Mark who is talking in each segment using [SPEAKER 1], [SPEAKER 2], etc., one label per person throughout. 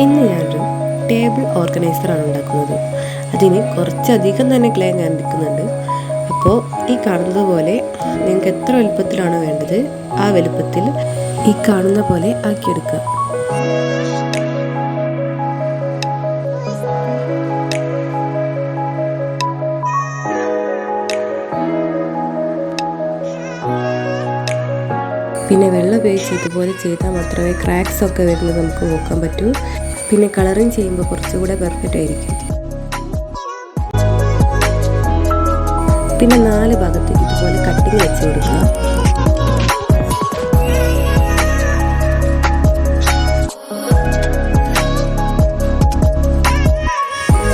[SPEAKER 1] ഇന്ന് ഞാനൊരു ടേബിൾ ഓർഗനൈസറാണ് ഉണ്ടാക്കുന്നത്. അതിന് കുറച്ചധികം തന്നെ ക്ലേ ഞാൻ എടുക്കുന്നുണ്ട്. അപ്പോൾ ഈ കാണുന്നത് പോലെ നിങ്ങൾക്ക് എത്ര വലുപ്പത്തിലാണ് വേണ്ടത് ആ വലുപ്പത്തിൽ ഈ കാണുന്ന പോലെ ആക്കിയെടുക്കുക. പിന്നെ വെള്ളം ഉപയോഗിച്ച് ഇതുപോലെ ചെയ്താൽ മാത്രമേ ക്രാക്സ് ഒക്കെ വരുന്നത് നമുക്ക് നോക്കാൻ പറ്റൂ. പിന്നെ കളറിങ് ചെയ്യുമ്പോൾ കുറച്ചുകൂടെ പെർഫെക്റ്റ് ആയിരിക്കും. പിന്നെ 4 ഭാഗത്ത് ഇതുപോലെ കട്ടിങ് വെച്ച് കൊടുക്കുക.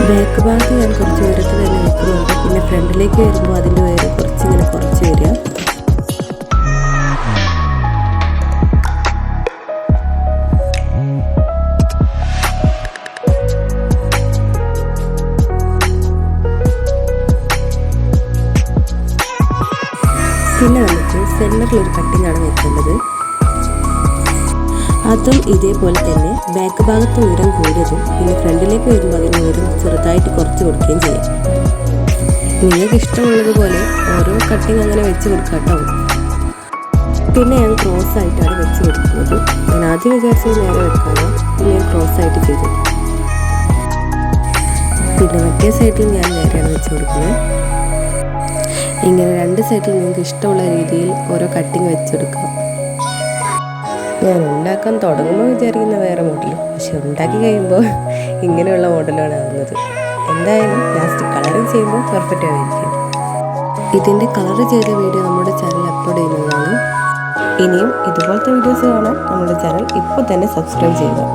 [SPEAKER 1] ബാക്ക് ഭാഗത്ത് ഞാൻ കുറച്ച് ഉയരത്തിൽ തന്നെ വെക്കുന്നുണ്ട്. പിന്നെ ഫ്രണ്ടിലേക്ക് വരുമ്പോൾ അതിൻ്റെ ഉയരം കുറച്ചിങ്ങനെ കുറച്ച് വരിക. പിന്നെ നമുക്ക് സെൻറ്ററിലൊരു കട്ടിങ്ങാണ് വെക്കേണ്ടത്. അതും ഇതേപോലെ തന്നെ ബാക്ക് ഭാഗത്ത് ഉയരം കൂടിയതും പിന്നെ ഫ്രണ്ടിലേക്ക് വരുമ്പോൾ അതിന് ഉയരം ചെറുതായിട്ട് കുറച്ച് കൊടുക്കുകയും ചെയ്യാം. നിങ്ങൾക്ക് ഇഷ്ടമുള്ളതുപോലെ ഓരോ കട്ടിങ് അങ്ങനെ വെച്ച് കൊടുക്കാം കേട്ടോ. പിന്നെ ഞാൻ ക്രോസ് ആയിട്ടാണ് വെച്ച് കൊടുക്കുന്നത്. ഞാൻ ആദ്യം വിചാരിച്ചത് നേരെ വെക്കാനോ, പിന്നെ ഞാൻ ക്രോസ് ആയിട്ട് ചെയ്തു. പിന്നെ മറ്റേ സൈഡിൽ ഞാൻ നേരെയാണ് വെച്ച് കൊടുക്കുന്നത്. ഇങ്ങനെ 2 സൈഡിൽ നിങ്ങൾക്ക് ഇഷ്ടമുള്ള രീതിയിൽ ഓരോ കട്ടിങ് വെച്ചെടുക്കാം. ഞാൻ ഉണ്ടാക്കാൻ തുടങ്ങുമ്പോൾ വിചാരിക്കുന്ന വേറെ മോഡലും, പക്ഷെ ഉണ്ടാക്കി കഴിയുമ്പോൾ ഇങ്ങനെയുള്ള മോഡലാണ് ആവുന്നത്. എന്തായാലും ലാസ്റ്റ് കളറിങ് ചെയ്യുമ്പോൾ പെർഫെക്റ്റ് ആയിരിക്കും. ഇതിൻ്റെ കളർ ചെയ്ത വീഡിയോ നമ്മുടെ ചാനൽ അപ്ലോഡ് ചെയ്യുന്നതാണ്. ഇനിയും ഇതുപോലത്തെ വീഡിയോസ് കാണാൻ നമ്മുടെ ചാനൽ ഇപ്പോൾ തന്നെ സബ്സ്ക്രൈബ് ചെയ്യുക.